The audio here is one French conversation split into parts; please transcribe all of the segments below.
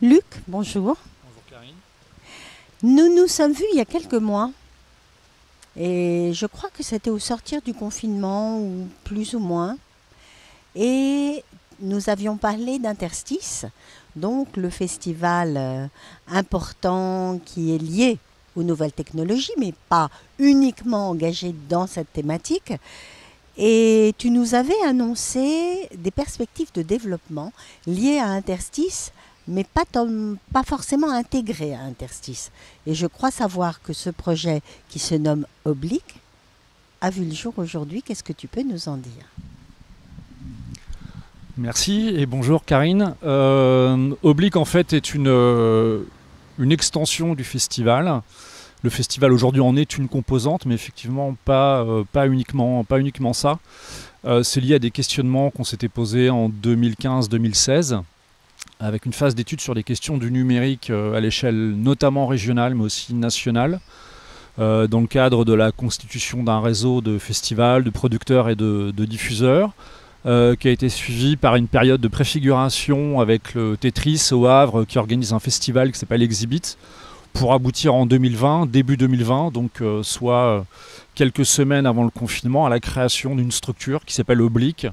Luc, bonjour. Bonjour Karine. Nous nous sommes vus il y a quelques mois et je crois que c'était au sortir du confinement ou plus ou moins. Et nous avions parlé d'Interstice, donc le festival important qui est lié aux nouvelles technologies, mais pas uniquement engagé dans cette thématique. Et tu nous avais annoncé des perspectives de développement liées à Interstice, mais pas forcément intégrées à Interstice. Et je crois savoir que ce projet qui se nomme Oblique a vu le jour aujourd'hui. Qu'est-ce que tu peux nous en dire? Merci et bonjour Karine. Oblique en fait est une extension du festival. Le festival aujourd'hui en est une composante, mais effectivement pas uniquement ça. C'est lié à des questionnements qu'on s'était posés en 2015-2016, avec une phase d'étude sur les questions du numérique à l'échelle notamment régionale, mais aussi nationale, dans le cadre de la constitution d'un réseau de festivals, de producteurs et de diffuseurs, qui a été suivi par une période de préfiguration avec le Tetris au Havre, qui organise un festival qui s'appelle Exhibit, pour aboutir en 2020, début 2020, donc soit quelques semaines avant le confinement, à la création d'une structure qui s'appelle Oblique,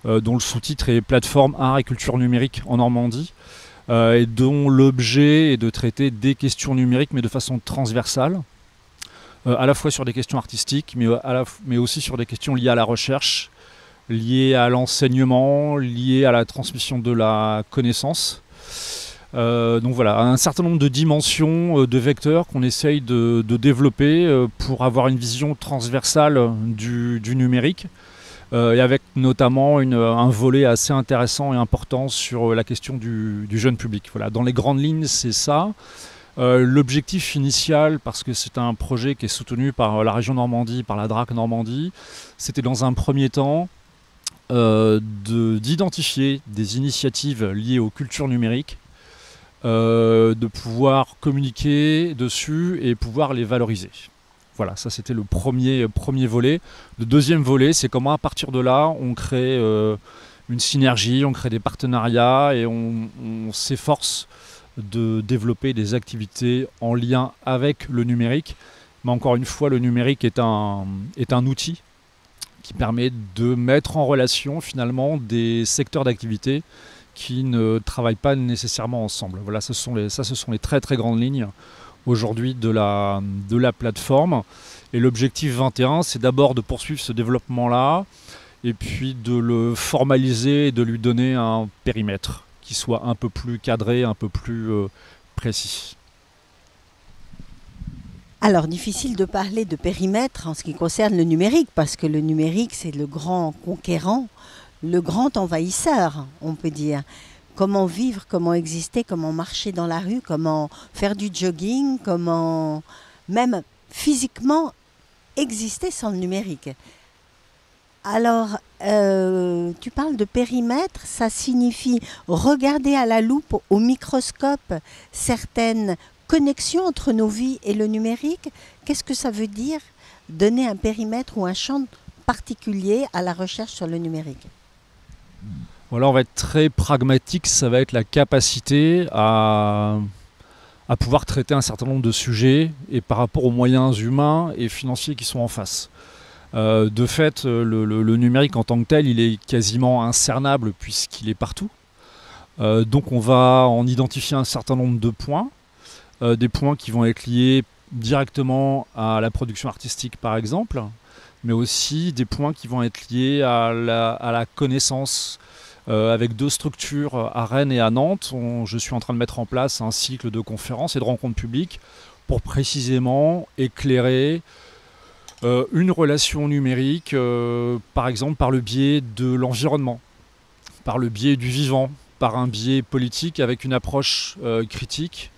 dont le sous-titre est Plateforme Art et Culture Numérique en Normandie, et dont l'objet est de traiter des questions numériques, mais de façon transversale, à la fois sur des questions artistiques, mais aussi sur des questions liées à la recherche, liées à l'enseignement, liées à la transmission de la connaissance. Donc voilà, un certain nombre de dimensions, de vecteurs qu'on essaye de développer pour avoir une vision transversale du numérique, et avec notamment un volet assez intéressant et important sur la question du jeune public. Voilà, dans les grandes lignes, c'est ça. L'objectif initial, parce que c'est un projet qui est soutenu par la région Normandie, par la DRAC Normandie, c'était dans un premier temps d'identifier des initiatives liées aux cultures numériques, de pouvoir communiquer dessus et pouvoir les valoriser. Voilà, ça c'était le premier volet. Le deuxième volet, c'est comment à partir de là, on crée une synergie, on crée des partenariats et on s'efforce de développer des activités en lien avec le numérique. Mais encore une fois, le numérique est un outil qui permet de mettre en relation finalement des secteurs d'activité qui ne travaillent pas nécessairement ensemble. Voilà, ce sont les très très grandes lignes aujourd'hui de la plateforme. Et l'objectif 21, c'est d'abord de poursuivre ce développement-là, et puis de le formaliser et de lui donner un périmètre qui soit un peu plus cadré, un peu plus précis. Alors, difficile de parler de périmètre en ce qui concerne le numérique, parce que le numérique, c'est le grand conquérant, le grand envahisseur, on peut dire. Comment vivre, comment exister, comment marcher dans la rue, comment faire du jogging, comment même physiquement exister sans le numérique. Alors, tu parles de périmètre, ça signifie regarder à la loupe, au microscope, certaines connexions entre nos vies et le numérique. Qu'est-ce que ça veut dire donner un périmètre ou un champ particulier à la recherche sur le numérique? Voilà, on va être très pragmatique, ça va être la capacité à pouvoir traiter un certain nombre de sujets et par rapport aux moyens humains et financiers qui sont en face. De fait, le numérique en tant que tel, il est quasiment incernable puisqu'il est partout. Donc on va en identifier un certain nombre de points, des points qui vont être liés directement à la production artistique par exemple, mais aussi des points qui vont être liés à la connaissance. Avec deux structures à Rennes et à Nantes, je suis en train de mettre en place un cycle de conférences et de rencontres publiques pour précisément éclairer une relation numérique, par exemple par le biais de l'environnement, par le biais du vivant, par un biais politique avec une approche critique,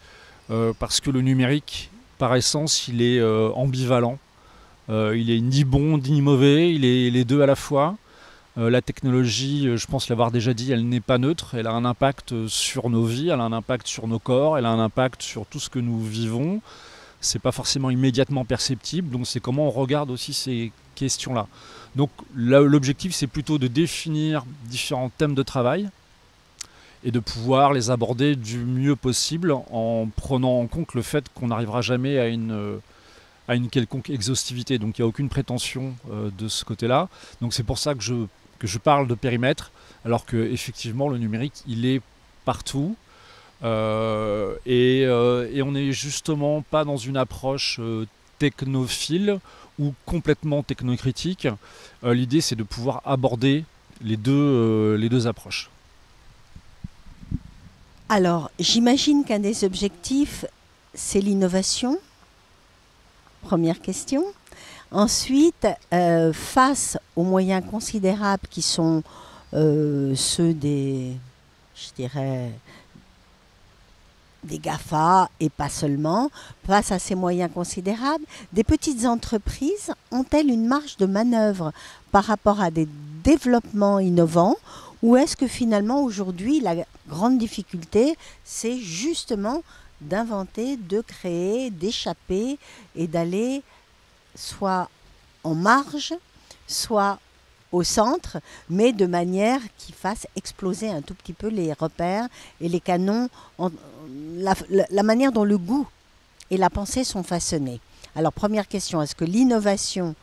parce que le numérique, par essence, il est ambivalent. Il est ni bon ni mauvais, il est les deux à la fois. La technologie, je pense l'avoir déjà dit, elle n'est pas neutre, elle a un impact sur nos vies, elle a un impact sur nos corps, elle a un impact sur tout ce que nous vivons. C'est pas forcément immédiatement perceptible, donc c'est comment on regarde aussi ces questions-là. Donc là, l'objectif, c'est plutôt de définir différents thèmes de travail et de pouvoir les aborder du mieux possible en prenant en compte le fait qu'on n'arrivera jamais à une quelconque exhaustivité. Donc il n'y a aucune prétention de ce côté-là. Donc c'est pour ça que je parle de périmètre, alors qu'effectivement le numérique il est partout. Et on n'est justement pas dans une approche technophile ou complètement technocritique. L'idée c'est de pouvoir aborder les deux approches. Alors, j'imagine qu'un des objectifs, c'est l'innovation. Première question. Ensuite, face aux moyens considérables qui sont ceux des, je dirais, des GAFA et pas seulement, face à ces moyens considérables, des petites entreprises ont-elles une marge de manœuvre par rapport à des développements innovants, ou est-ce que finalement aujourd'hui la grande difficulté c'est justement d'inventer, de créer, d'échapper et d'aller soit en marge, soit au centre, mais de manière qui fasse exploser un tout petit peu les repères et les canons, la manière dont le goût et la pensée sont façonnés. Alors première question, est-ce que l'innovation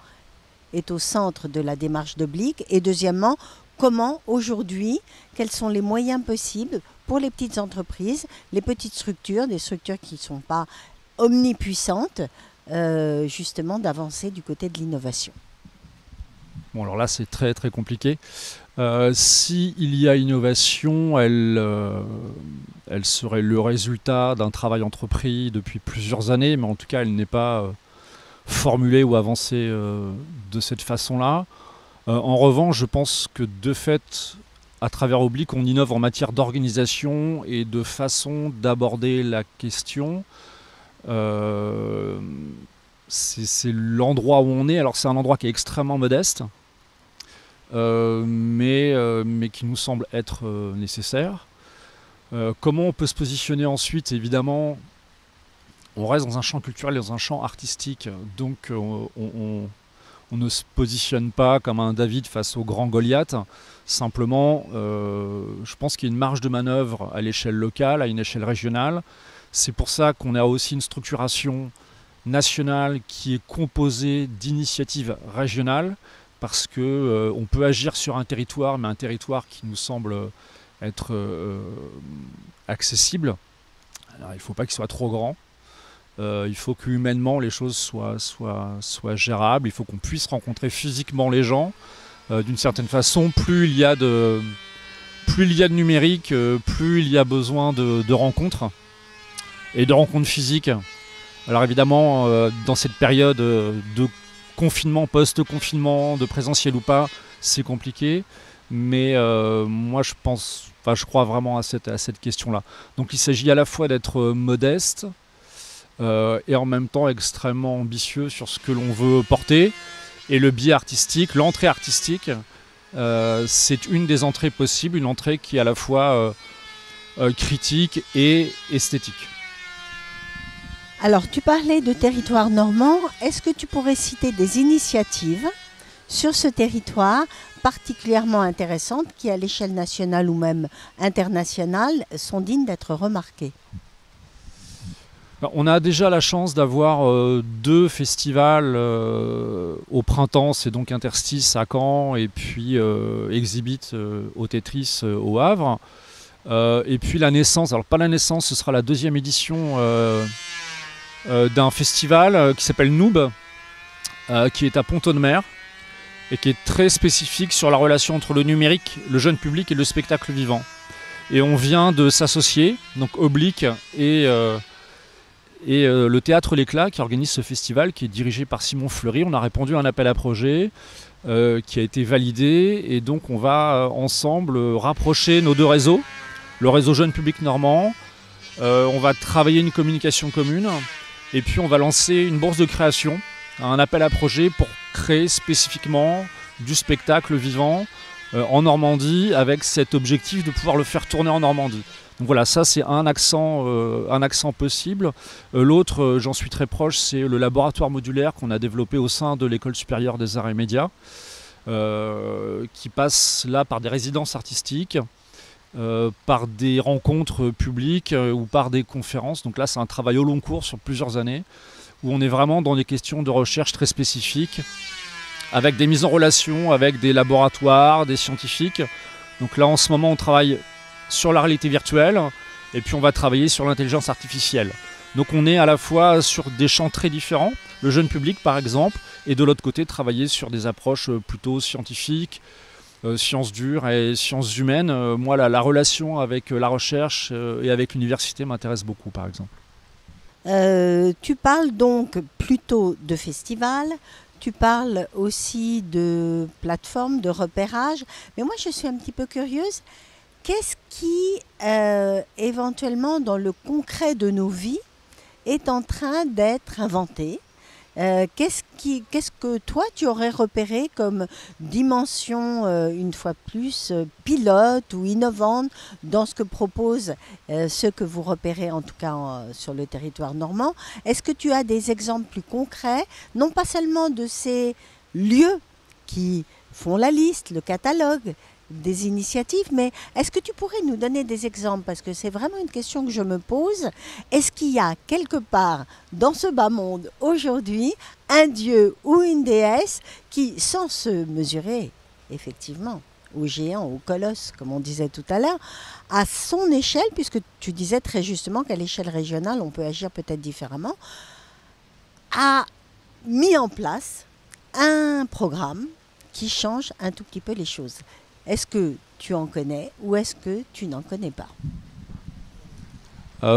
est au centre de la démarche d'Oblique? Et deuxièmement, comment aujourd'hui, quels sont les moyens possibles pour les petites entreprises, les petites structures, des structures qui ne sont pas omnipuissantes, justement d'avancer du côté de l'innovation? Bon, alors là, c'est très très compliqué. S'il y a innovation, elle serait le résultat d'un travail entrepris depuis plusieurs années, mais en tout cas, elle n'est pas formulée ou avancée de cette façon-là. En revanche, je pense que de fait, à travers Oblique, on innove en matière d'organisation et de façon d'aborder la question. C'est l'endroit où on est. Alors c'est un endroit qui est extrêmement modeste, mais qui nous semble être nécessaire. Comment on peut se positionner ensuite? Évidemment, on reste dans un champ culturel et dans un champ artistique, donc on ne se positionne pas comme un David face au grand Goliath. Simplement, je pense qu'il y a une marge de manœuvre à l'échelle locale, à une échelle régionale. C'est pour ça qu'on a aussi une structuration nationale qui est composée d'initiatives régionales, parce que on peut agir sur un territoire, mais un territoire qui nous semble être accessible. Alors, il ne faut pas qu'il soit trop grand. Il faut que humainement les choses soient gérables. Il faut qu'on puisse rencontrer physiquement les gens. D'une certaine façon, plus il y a de numérique, plus il y a besoin de rencontres et de rencontres physiques. Alors évidemment, dans cette période de confinement, post-confinement, de présentiel ou pas, c'est compliqué. Mais moi, je crois vraiment à cette question-là. Donc il s'agit à la fois d'être modeste et en même temps extrêmement ambitieux sur ce que l'on veut porter. Et le biais artistique, l'entrée artistique, c'est une des entrées possibles, une entrée qui est à la fois critique et esthétique. Alors, tu parlais de territoire normand. Est-ce que tu pourrais citer des initiatives sur ce territoire particulièrement intéressantes qui, à l'échelle nationale ou même internationale, sont dignes d'être remarquées? On a déjà la chance d'avoir deux festivals au printemps, c'est donc Interstice à Caen et puis Exhibit au Tetris au Havre. Et puis la naissance, alors pas la naissance, ce sera la deuxième édition d'un festival qui s'appelle Noob, qui est à Pont-Audemer et qui est très spécifique sur la relation entre le numérique, le jeune public et le spectacle vivant. Et on vient de s'associer, donc Oblique et le Théâtre L'Éclat qui organise ce festival, qui est dirigé par Simon Fleury. On a répondu à un appel à projet qui a été validé, et donc on va ensemble rapprocher nos deux réseaux, le réseau jeune public normand. On va travailler une communication commune, et puis on va lancer une bourse de création, un appel à projet pour créer spécifiquement du spectacle vivant en Normandie, avec cet objectif de pouvoir le faire tourner en Normandie. Donc voilà, ça c'est un accent possible. L'autre, j'en suis très proche, c'est le laboratoire modulaire qu'on a développé au sein de l'École supérieure des arts et médias, qui passe là par des résidences artistiques par des rencontres publiques ou par des conférences. Donc là, c'est un travail au long cours sur plusieurs années, où on est vraiment dans des questions de recherche très spécifiques, avec des mises en relation avec des laboratoires, des scientifiques. Donc là, en ce moment, on travaille sur la réalité virtuelle, et puis on va travailler sur l'intelligence artificielle. Donc on est à la fois sur des champs très différents, le jeune public par exemple, et de l'autre côté, travailler sur des approches plutôt scientifiques, sciences dures et sciences humaines. Moi, la relation avec la recherche et avec l'université m'intéresse beaucoup, par exemple. Tu parles donc plutôt de festivals, tu parles aussi de plateformes de repérage, mais moi je suis un petit peu curieuse. Qu'est-ce qui, éventuellement, dans le concret de nos vies, est en train d'être inventé? Qu'est-ce que toi, tu aurais repéré comme dimension, une fois plus, pilote ou innovante dans ce que proposent ceux que vous repérez, en tout cas sur le territoire normand? Est-ce que tu as des exemples plus concrets, non pas seulement de ces lieux qui font la liste, le catalogue des initiatives, mais est-ce que tu pourrais nous donner des exemples? Parce que c'est vraiment une question que je me pose. Est-ce qu'il y a quelque part dans ce bas monde aujourd'hui un dieu ou une déesse qui, sans se mesurer effectivement au géant, au colosse, comme on disait tout à l'heure, à son échelle, puisque tu disais très justement qu'à l'échelle régionale, on peut agir peut-être différemment, a mis en place un programme qui change un tout petit peu les choses? Est-ce que tu en connais ou est-ce que tu n'en connais pas?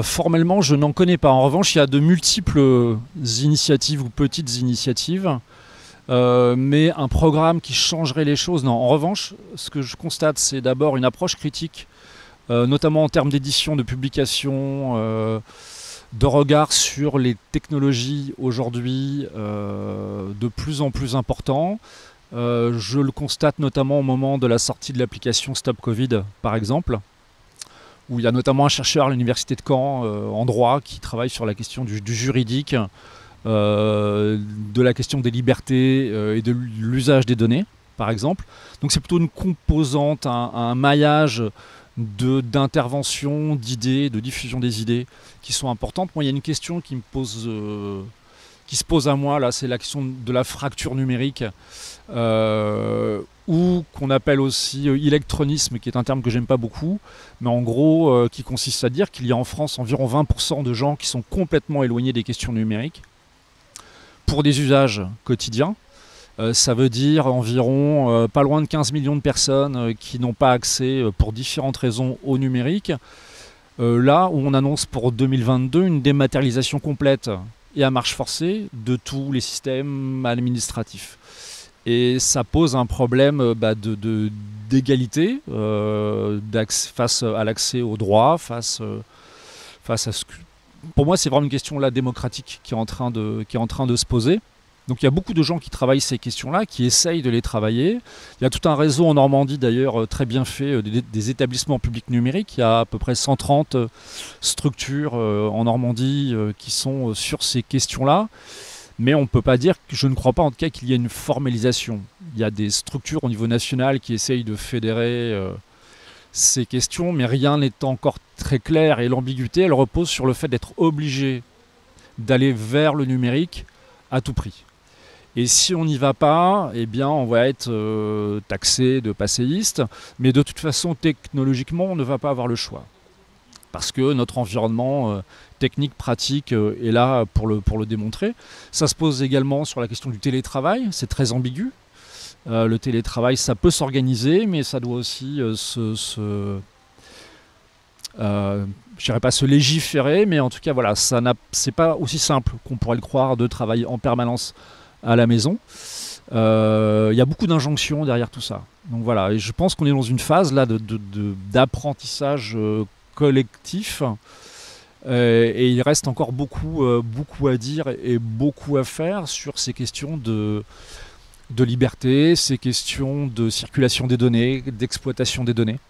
Formellement, je n'en connais pas. En revanche, il y a de multiples initiatives ou petites initiatives, mais un programme qui changerait les choses, non. En revanche, ce que je constate, c'est d'abord une approche critique, notamment en termes d'édition, de publication, de regard sur les technologies aujourd'hui de plus en plus important. Je le constate notamment au moment de la sortie de l'application Stop Covid, par exemple, où il y a notamment un chercheur à l'université de Caen en droit qui travaille sur la question du juridique, de la question des libertés et de l'usage des données, par exemple. Donc c'est plutôt une composante, un maillage d'intervention, d'idées, de diffusion des idées qui sont importantes. Moi, il y a une question qui se pose à moi, là, c'est la question de la fracture numérique, ou qu'on appelle aussi électronisme, qui est un terme que j'aime pas beaucoup, mais en gros, qui consiste à dire qu'il y a en France environ 20% de gens qui sont complètement éloignés des questions numériques pour des usages quotidiens. Ça veut dire environ pas loin de 15 millions de personnes qui n'ont pas accès, pour différentes raisons, au numérique. Là où on annonce pour 2022 une dématérialisation complète et à marche forcée de tous les systèmes administratifs. Et ça pose un problème d'égalité face à l'accès aux droits, face à ce que... Pour moi, c'est vraiment une question là, démocratique qui est en train de se poser. Donc il y a beaucoup de gens qui travaillent ces questions-là, qui essayent de les travailler. Il y a tout un réseau en Normandie d'ailleurs très bien fait, des établissements publics numériques. Il y a à peu près 130 structures en Normandie qui sont sur ces questions-là. Mais on ne peut pas dire, je ne crois pas en tout cas qu'il y ait une formalisation. Il y a des structures au niveau national qui essayent de fédérer ces questions, mais rien n'est encore très clair. Et l'ambiguïté, elle repose sur le fait d'être obligé d'aller vers le numérique à tout prix. Et si on n'y va pas, eh bien on va être taxé de passéiste, mais de toute façon, technologiquement, on ne va pas avoir le choix. Parce que notre environnement technique, pratique est là pour le démontrer. Ça se pose également sur la question du télétravail, c'est très ambigu. Le télétravail, ça peut s'organiser, mais ça doit aussi je dirais pas se légiférer, mais en tout cas, voilà, c'est pas aussi simple qu'on pourrait le croire de travailler en permanence à la maison. Il y a beaucoup d'injonctions derrière tout ça. Donc voilà, et je pense qu'on est dans une phase là d'apprentissage collectif. Et il reste encore beaucoup à dire et beaucoup à faire sur ces questions de liberté, ces questions de circulation des données, d'exploitation des données.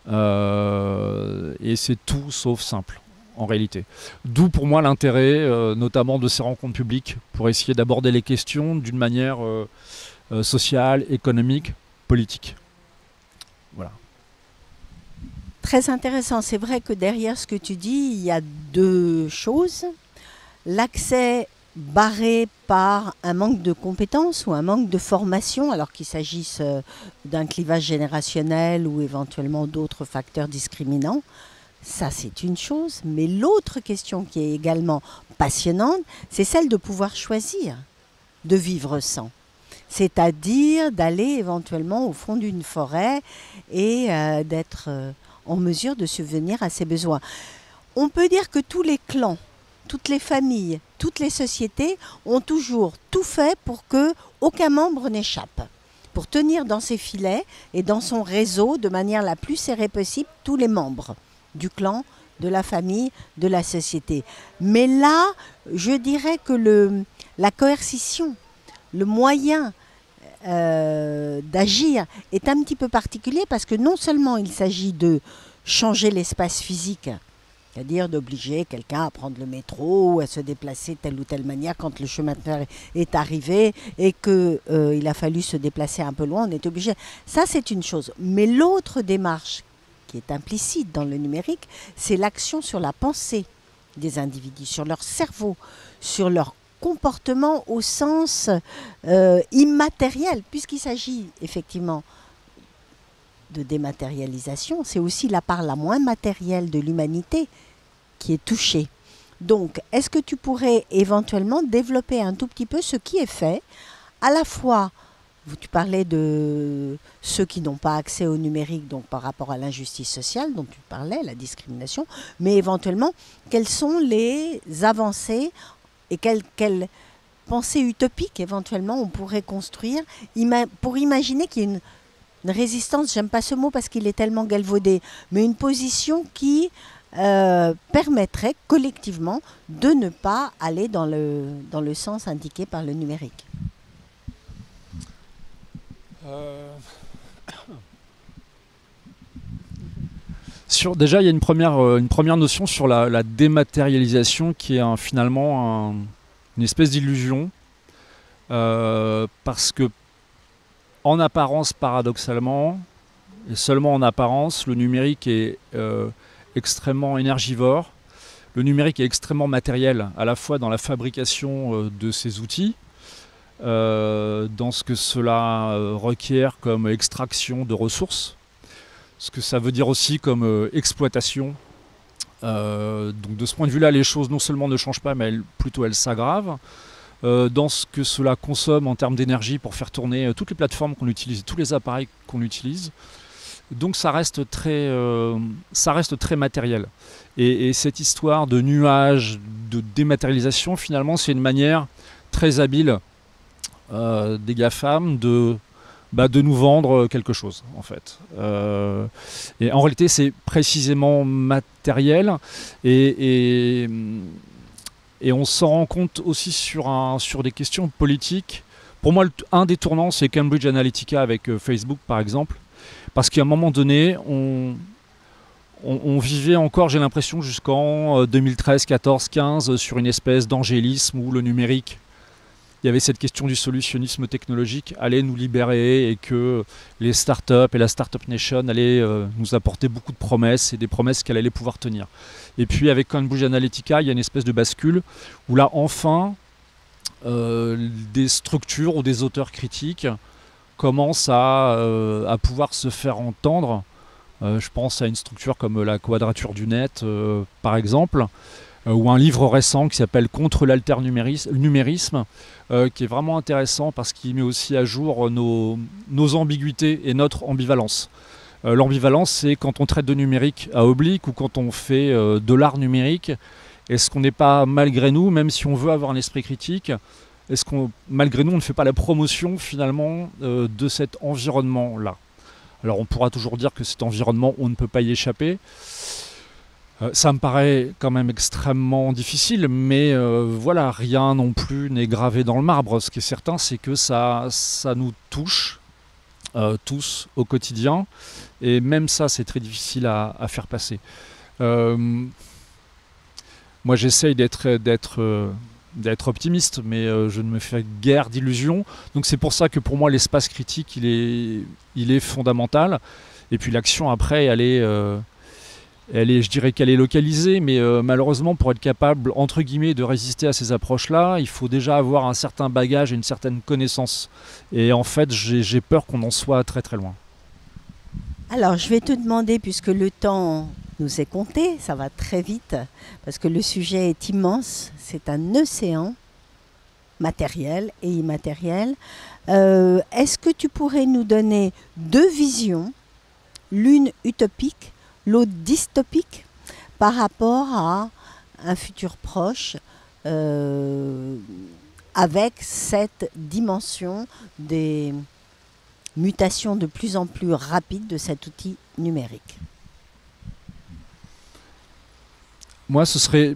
Et c'est tout sauf simple en réalité. D'où pour moi l'intérêt notamment de ces rencontres publiques pour essayer d'aborder les questions d'une manière sociale, économique, politique. Voilà. très intéressant. C'est vrai que derrière ce que tu dis, il y a deux choses. L'accès barré par un manque de compétences ou un manque de formation, alors qu'il s'agisse d'un clivage générationnel ou éventuellement d'autres facteurs discriminants. Ça, c'est une chose. Mais l'autre question qui est également passionnante, c'est celle de pouvoir choisir de vivre sans. C'est-à-dire d'aller éventuellement au fond d'une forêt et d'être en mesure de subvenir à ses besoins. On peut dire que tous les clans, toutes les familles, toutes les sociétés ont toujours tout fait pour que aucun membre n'échappe. Pour tenir dans ses filets et dans son réseau de manière la plus serrée possible tous les membres du clan, de la famille, de la société. Mais là, je dirais que la coercition, le moyen d'agir est un petit peu particulier parce que non seulement il s'agit de changer l'espace physique, c'est-à-dire d'obliger quelqu'un à prendre le métro ou à se déplacer de telle ou telle manière quand le chemin de fer est arrivé et qu'il a fallu se déplacer un peu loin, on est obligé. Ça, c'est une chose. Mais l'autre démarche qui est implicite dans le numérique, c'est l'action sur la pensée des individus, sur leur cerveau, sur leur comportement au sens immatériel, puisqu'il s'agit effectivement de dématérialisation, c'est aussi la part la moins matérielle de l'humanité qui est touchée. Donc, est-ce que tu pourrais éventuellement développer un tout petit peu ce qui est fait, à la fois, tu parlais de ceux qui n'ont pas accès au numérique, donc par rapport à l'injustice sociale dont tu parlais, la discrimination, mais éventuellement, quelles sont les avancées et quelle pensée utopique éventuellement on pourrait construire pour imaginer qu'il y ait une résistance, j'aime pas ce mot parce qu'il est tellement galvaudé, mais une position qui permettrait collectivement de ne pas aller dans le sens indiqué par le numérique. Déjà, il y a une première notion sur la dématérialisation qui est finalement une espèce d'illusion, parce que en apparence, paradoxalement, et seulement en apparence, le numérique est extrêmement énergivore. Le numérique est extrêmement matériel, à la fois dans la fabrication de ces outils, dans ce que cela requiert comme extraction de ressources, ce que ça veut dire aussi comme exploitation. Donc de ce point de vue-là, les choses non seulement ne changent pas, mais plutôt elles s'aggravent. Dans ce que cela consomme en termes d'énergie pour faire tourner toutes les plateformes qu'on utilise, tous les appareils qu'on utilise. Donc ça reste très matériel. Et cette histoire de nuages, de dématérialisation, finalement, c'est une manière très habile des GAFAM de nous vendre quelque chose, en fait. Et en réalité, c'est précisément matériel. Et on s'en rend compte aussi sur des questions politiques. Pour moi, un des tournants, c'est Cambridge Analytica avec Facebook, par exemple. Parce qu'à un moment donné, on vivait encore, j'ai l'impression, jusqu'en 2013, 14, 15, sur une espèce d'angélisme où le numérique, il y avait cette question du solutionnisme technologique, allait nous libérer et que les startups et la Startup Nation allaient nous apporter beaucoup de promesses et des promesses qu'elle allait pouvoir tenir. Et puis avec Cambridge Analytica, il y a une espèce de bascule où là, enfin, des structures ou des auteurs critiques commencent à pouvoir se faire entendre. Je pense à une structure comme la Quadrature du Net, par exemple, ou un livre récent qui s'appelle Contre l'alternumérisme, qui est vraiment intéressant parce qu'il met aussi à jour nos ambiguïtés et notre ambivalence. L'ambivalence, c'est quand on traite de numérique à oblique ou quand on fait de l'art numérique. Est-ce qu'on n'est pas, malgré nous, même si on veut avoir un esprit critique, est-ce qu'on, malgré nous, on ne fait pas la promotion finalement de cet environnement-là? Alors on pourra toujours dire que cet environnement, on ne peut pas y échapper. Ça me paraît quand même extrêmement difficile, mais voilà, rien non plus n'est gravé dans le marbre. Ce qui est certain, c'est que ça nous touche tous au quotidien, et même ça, c'est très difficile à faire passer. Moi, j'essaye d'être optimiste, mais je ne me fais guère d'illusions. Donc c'est pour ça que pour moi, l'espace critique, il est fondamental. Et puis l'action après, elle est je dirais qu'elle est localisée, mais malheureusement, pour être capable, entre guillemets, de résister à ces approches-là, il faut déjà avoir un certain bagage et une certaine connaissance. Et en fait, j'ai peur qu'on en soit très très loin. Alors, je vais te demander, puisque le temps nous est compté, ça va très vite, parce que le sujet est immense, c'est un océan matériel et immatériel. Est-ce que tu pourrais nous donner deux visions, l'une utopique, l'autre dystopique, par rapport à un futur proche, avec cette dimension des mutations de plus en plus rapides de cet outil numérique? Moi, ce serait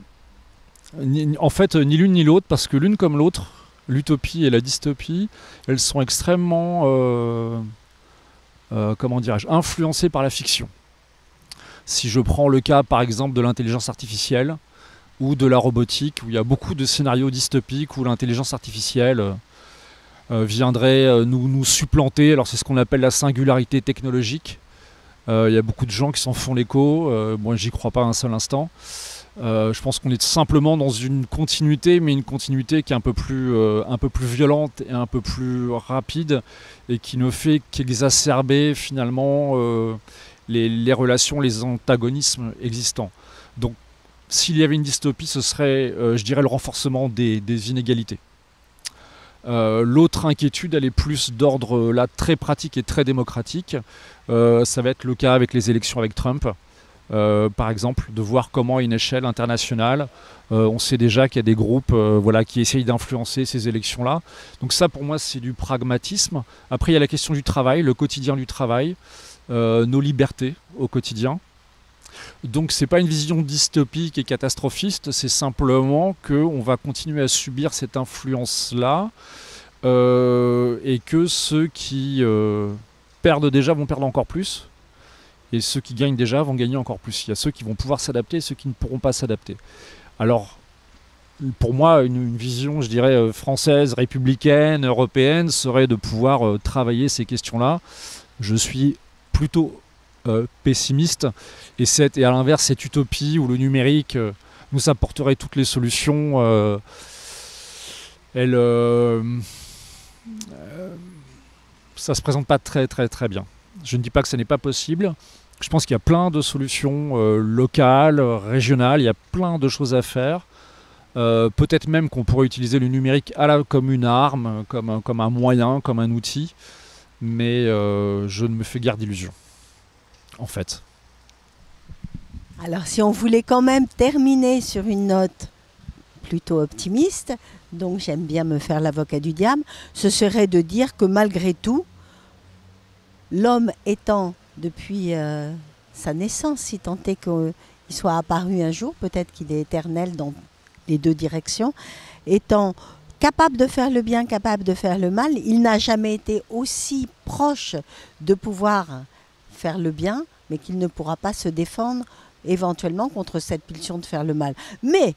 en fait ni l'une ni l'autre, parce que l'une comme l'autre, l'utopie et la dystopie, elles sont extrêmement, comment dirais-je, influencées par la fiction. Si je prends le cas par exemple de l'intelligence artificielle ou de la robotique, où il y a beaucoup de scénarios dystopiques où l'intelligence artificielle viendrait nous supplanter, alors c'est ce qu'on appelle la singularité technologique. Il y a beaucoup de gens qui s'en font l'écho, moi j'y crois pas un seul instant. Je pense qu'on est simplement dans une continuité, mais une continuité qui est un peu plus violente et un peu plus rapide, et qui ne fait qu'exacerber finalement les relations, les antagonismes existants. Donc s'il y avait une dystopie, ce serait, je dirais, le renforcement des inégalités. L'autre inquiétude, elle est plus d'ordre là très pratique et très démocratique. Ça va être le cas avec les élections avec Trump. Par exemple, de voir comment à une échelle internationale, on sait déjà qu'il y a des groupes qui essayent d'influencer ces élections-là. Donc ça, pour moi, c'est du pragmatisme. Après, il y a la question du travail, le quotidien du travail, nos libertés au quotidien. Donc c'est pas une vision dystopique et catastrophiste, c'est simplement qu'on va continuer à subir cette influence-là, et que ceux qui perdent déjà vont perdre encore plus. Et ceux qui gagnent déjà vont gagner encore plus. Il y a ceux qui vont pouvoir s'adapter et ceux qui ne pourront pas s'adapter. Alors, pour moi, une vision, je dirais, française, républicaine, européenne, serait de pouvoir travailler ces questions-là. Je suis plutôt pessimiste. Et à l'inverse, cette utopie où le numérique nous apporterait toutes les solutions, ça ne se présente pas très très très bien. Je ne dis pas que ce n'est pas possible. Je pense qu'il y a plein de solutions locales, régionales, il y a plein de choses à faire. Peut-être même qu'on pourrait utiliser le numérique comme une arme, comme un moyen, comme un outil. Mais je ne me fais guère d'illusions, en fait. Alors si on voulait quand même terminer sur une note plutôt optimiste, donc j'aime bien me faire l'avocat du diable, ce serait de dire que malgré tout, l'homme étant depuis sa naissance, si tant est qu'il soit apparu un jour, peut-être qu'il est éternel dans les deux directions, étant capable de faire le bien, capable de faire le mal, il n'a jamais été aussi proche de pouvoir faire le bien, mais qu'il ne pourra pas se défendre éventuellement contre cette pulsion de faire le mal. Mais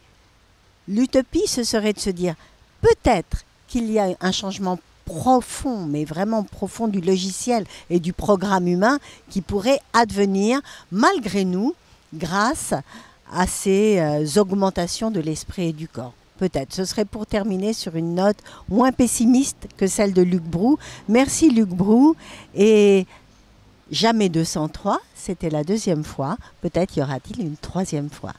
l'utopie, ce serait de se dire peut-être qu'il y a un changement profond, mais vraiment profond du logiciel et du programme humain qui pourrait advenir malgré nous grâce à ces augmentations de l'esprit et du corps. Peut-être. Ce serait pour terminer sur une note moins pessimiste que celle de Luc Brou. Merci Luc Brou. Et jamais 203, c'était la deuxième fois. Peut-être y aura-t-il une troisième fois.